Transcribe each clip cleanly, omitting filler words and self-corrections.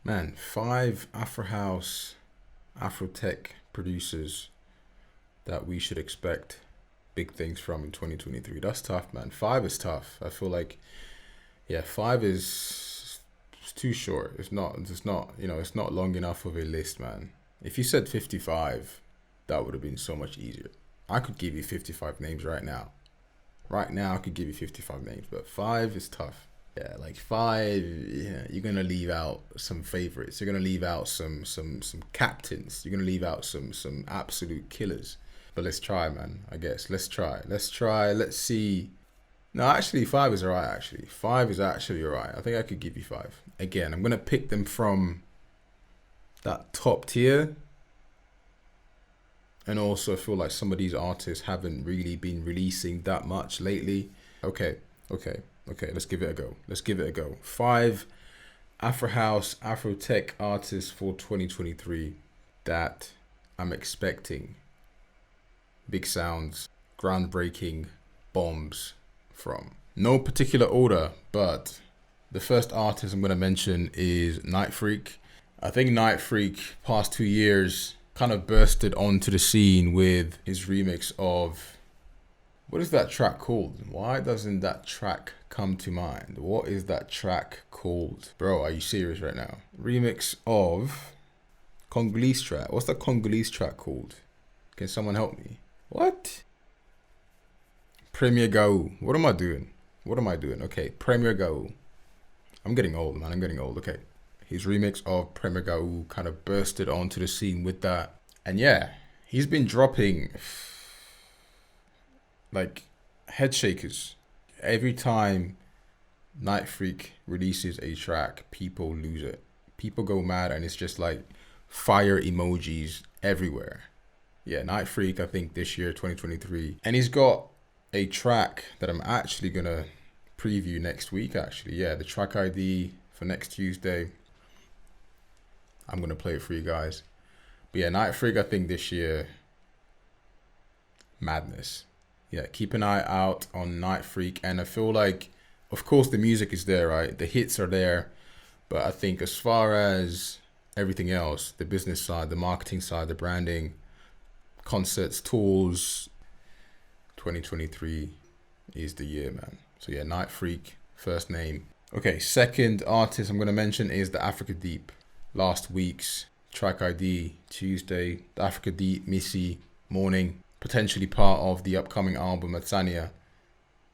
Man, 5 Afro House, Afro Tech producers that we should expect big things from in 2023. That's tough, man. 5 is tough. I feel like, yeah, 5 is it's too short. It's not long enough of a list, man. If you said 55, that would have been so much easier. I could give you 55 names right now. Right now, I could give you 55 names, but 5 is tough. Yeah, like 5, yeah, you're gonna leave out some favorites. You're gonna leave out some captains. You're gonna leave out some absolute killers. But let's try, man. I guess let's try. Let's try. Let's see. No, actually, 5 is alright. Actually, 5 is actually alright. I think I could give you 5. Again, I'm gonna pick them from that top tier, and also I feel like some of these artists haven't really been releasing that much lately. Okay, okay, okay. Let's give it a go. Let's give it a go. 5 Afro House, Afro Tech artists for 2023 that I'm expecting big sounds, groundbreaking bombs from. No particular order, but the first artist I'm going to mention is Night Freak. I think Night Freak, past 2 years, kind of bursted onto the scene with his remix of, what is that track called? Why doesn't that track come to mind? What is that track called? Bro, are you serious right now? Remix of Congolese track. What's that Congolese track called? Can someone help me? What? Premier Go. What am I doing? What am I doing? Okay, Premier Go. I'm getting old, man. I'm getting old. Okay. His remix of Premier Go kind of bursted onto the scene with that. And yeah, he's been dropping like head shakers. Every time Night Freak releases a track, people lose it. People go mad, and it's just like fire emojis everywhere. Yeah, Night Freak, I think this year, 2023. And he's got a track that I'm actually going to preview next week, actually. Yeah, the track ID for next Tuesday. I'm going to play it for you guys. But yeah, Night Freak, I think this year, madness. Yeah, keep an eye out on Night Freak. And I feel like, of course, the music is there, right? The hits are there. But I think as far as everything else, the business side, the marketing side, the branding, concerts, tours, 2023 is the year, man. So yeah, Night Freak, first name. Okay, second artist I'm going to mention is the Africa Deep. Last week's track ID, Tuesday, the Africa Deep, Missy, Morning, potentially part of the upcoming album Atsania,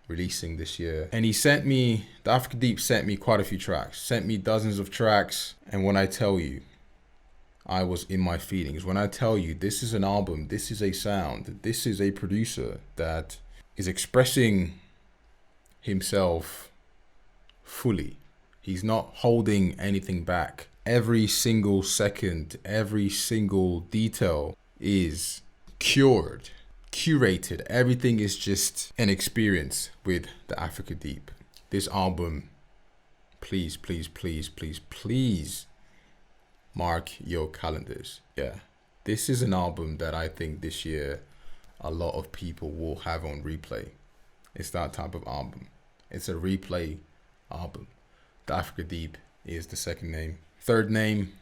releasing this year. And the Africa Deep sent me quite a few tracks, sent me dozens of tracks. And when I tell you, I was in my feelings. When I tell you, this is an album, this is a sound, this is a producer that is expressing himself fully. He's not holding anything back. Every single second, every single detail is curated. Everything is just an experience with the Africa Deep. This album, please, please, please, please, please mark your calendars. Yeah, this is an album that I think this year a lot of people will have on replay. It's that type of album. It's a replay album. The Africa Deep is the second name. Third name,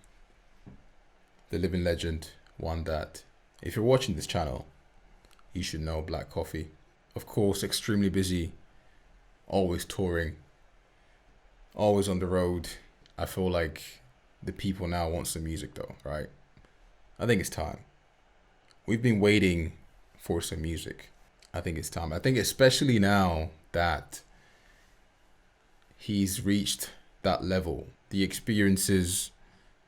the living legend, one that, if you're watching this channel, you should know, Black Coffee. Of course, extremely busy, always touring, always on the road. I feel like the people now want some music though, right? I think it's time. We've been waiting for some music. I think it's time. I think especially now that he's reached that level, the experiences,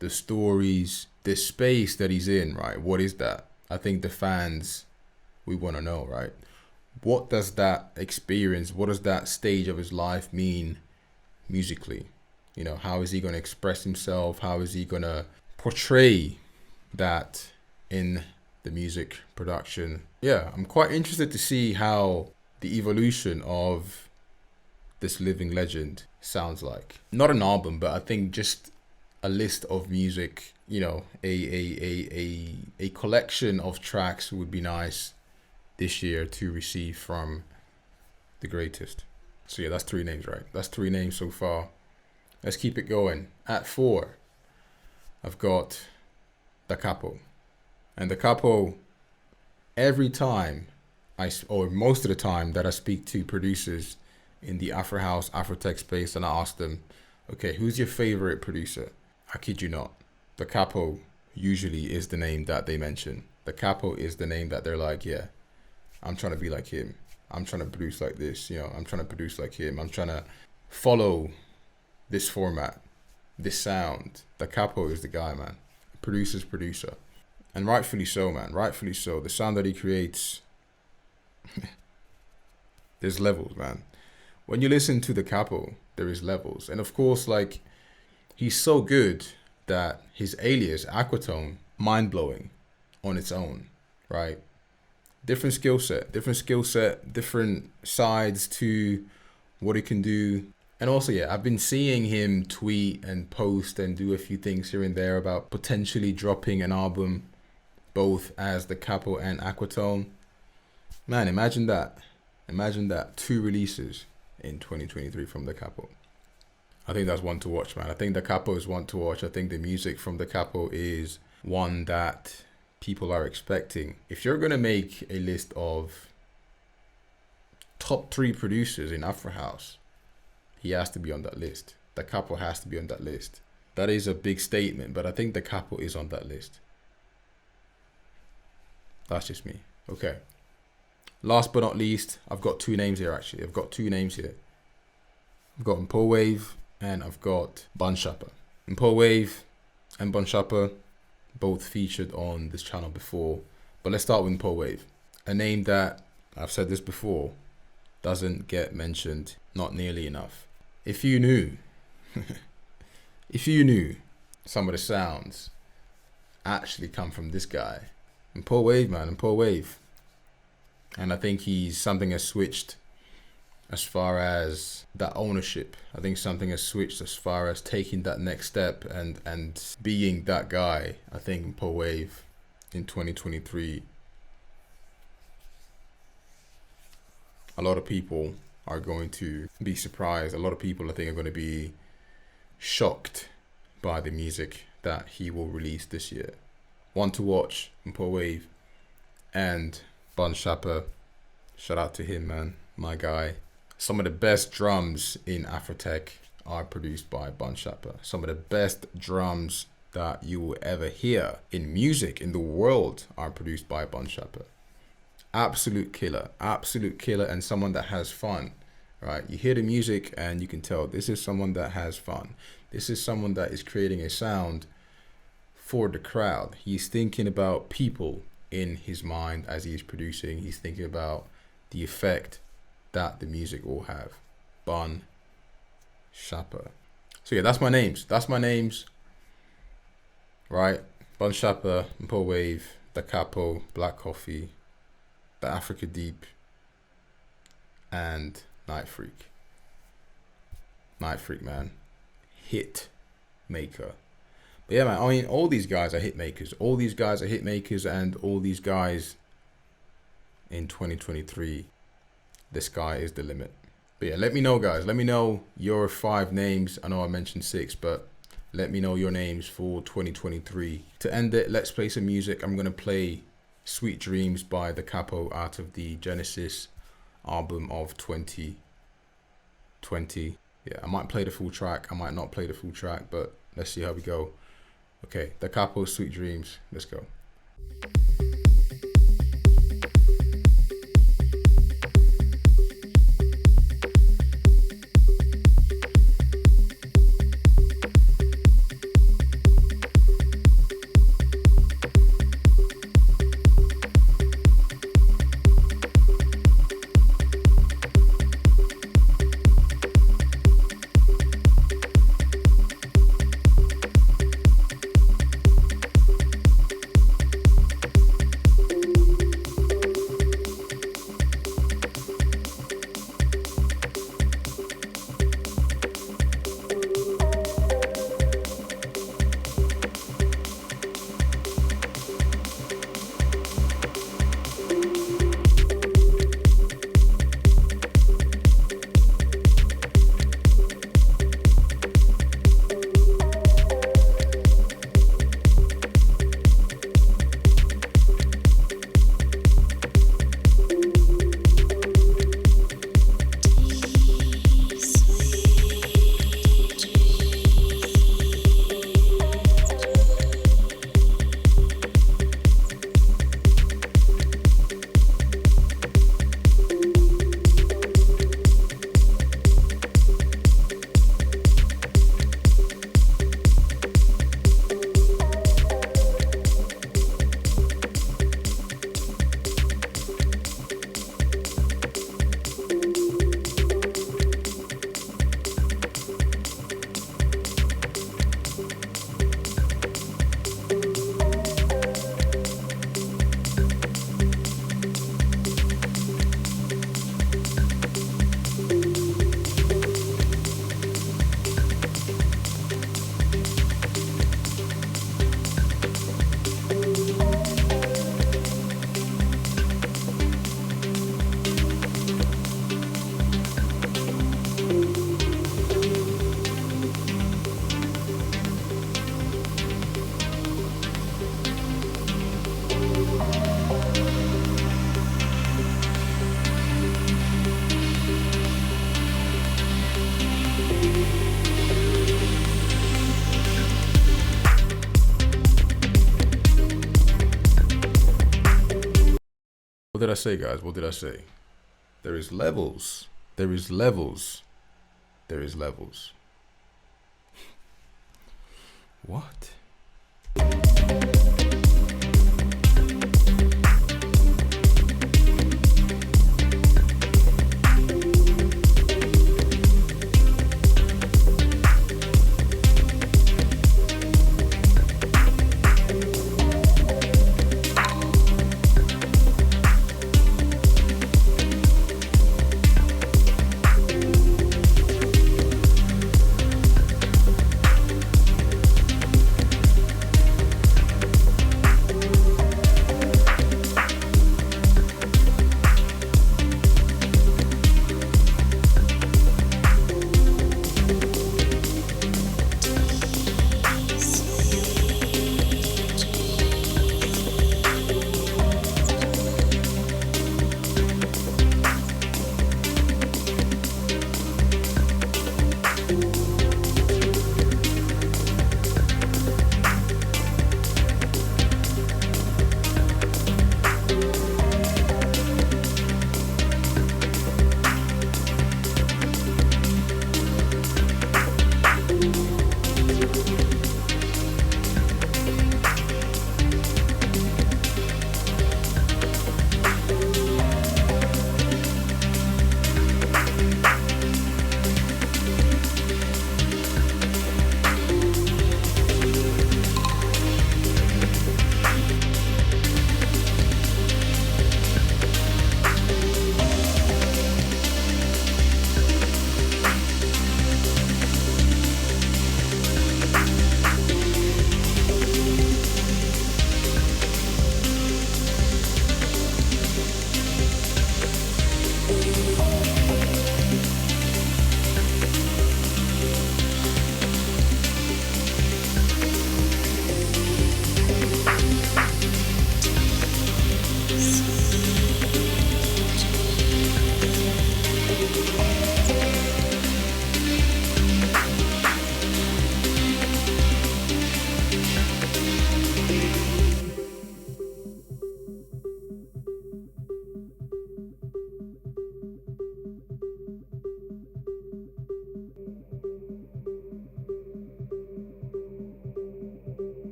the stories, the space that he's in, right? What is that? I think the fans, we want to know, right? What does that experience, what does that stage of his life mean musically? You know, how is he going to express himself? How is he going to portray that in the music production? Yeah, I'm quite interested to see how the evolution of this living legend sounds like. Not an album, but I think just a list of music, you know, a collection of tracks would be nice this year to receive from the greatest. So yeah, that's 3 names, right? That's 3 names so far. Let's keep it going. At 4, I've got the Capo. And the Capo, every time or most of the time that I speak to producers in the Afro House, Afro Tech space, and I ask them, okay, who's your favorite producer? I kid you not. The Capo usually is the name that they mention. The Capo is the name that they're like, yeah, I'm trying to be like him. I'm trying to produce like this. I'm trying to produce like him. I'm trying to follow this format, this sound. The Capo is the guy, man. Producer's producer. And rightfully so, man. Rightfully so. The sound that he creates, there's levels, man. When you listen to the Capo, there is levels. And of course, like, he's so good that his alias, Aquatone, mind-blowing on its own, right? Different skill set, different sides to what he can do. And also, yeah, I've been seeing him tweet and post and do a few things here and there about potentially dropping an album, both as the Capo and Aquatone. Man, imagine that. Imagine that. 2 releases in 2023 from the Capo. I think that's one to watch, man. I think the Capo is one to watch. I think the music from the Capo is one that people are expecting. If you're going to make a list of top 3 producers in Afro House, he has to be on that list. The Capo has to be on that list. That is a big statement, but I think the Capo is on that list. That's just me. Okay. Last but not least, I've got 2 names here, actually. I've got 2 names here. I've got Mpo Wave and I've got Bun Shapper. Mpo Wave and Bun Shapper, both featured on this channel before. But let's start with Mpo Wave. A name that, I've said this before, doesn't get mentioned, not nearly enough. If you knew, some of the sounds actually come from this guy. Mpo Wave, man, Mpo Wave. And I think something has switched as far as that ownership. I think something has switched as far as taking that next step and being that guy. I think Mpo Wave in 2023, a lot of people are going to be surprised. A lot of people, I think, are going to be shocked by the music that he will release this year. One to watch, Mpo Wave and Bun Shapper. Shout out to him, man, my guy. Some of the best drums in Afrotech are produced by Bun Shapper. Some of the best drums that you will ever hear in music in the world are produced by Bun Shapper. Absolute killer, and someone that has fun, right? You hear the music and you can tell this is someone that has fun. This is someone that is creating a sound for the crowd. He's thinking about people in his mind as he's producing. He's thinking about the effect that the music will have. Bun Shapper. So yeah, that's my names. Right? Bun Shapper, Mpo Wave, the Capo, Black Coffee, the Africa Deep, and Night Freak. Night Freak, man. Hit maker. But yeah, man, I mean, all these guys are hit makers. And all these guys in 2023, the sky is the limit. But yeah, let me know, guys. Let me know your 5 names. I know I mentioned 6, but let me know your names for 2023. To end it, let's play some music. I'm going to play Sweet Dreams by the Capo out of the Genesis album of 2020. Yeah, I might play the full track. I might not play the full track, but let's see how we go. Okay, the Capo, Sweet Dreams. Let's go. did I say, guys? What did I say? There is levels. There is levels. There is levels. What?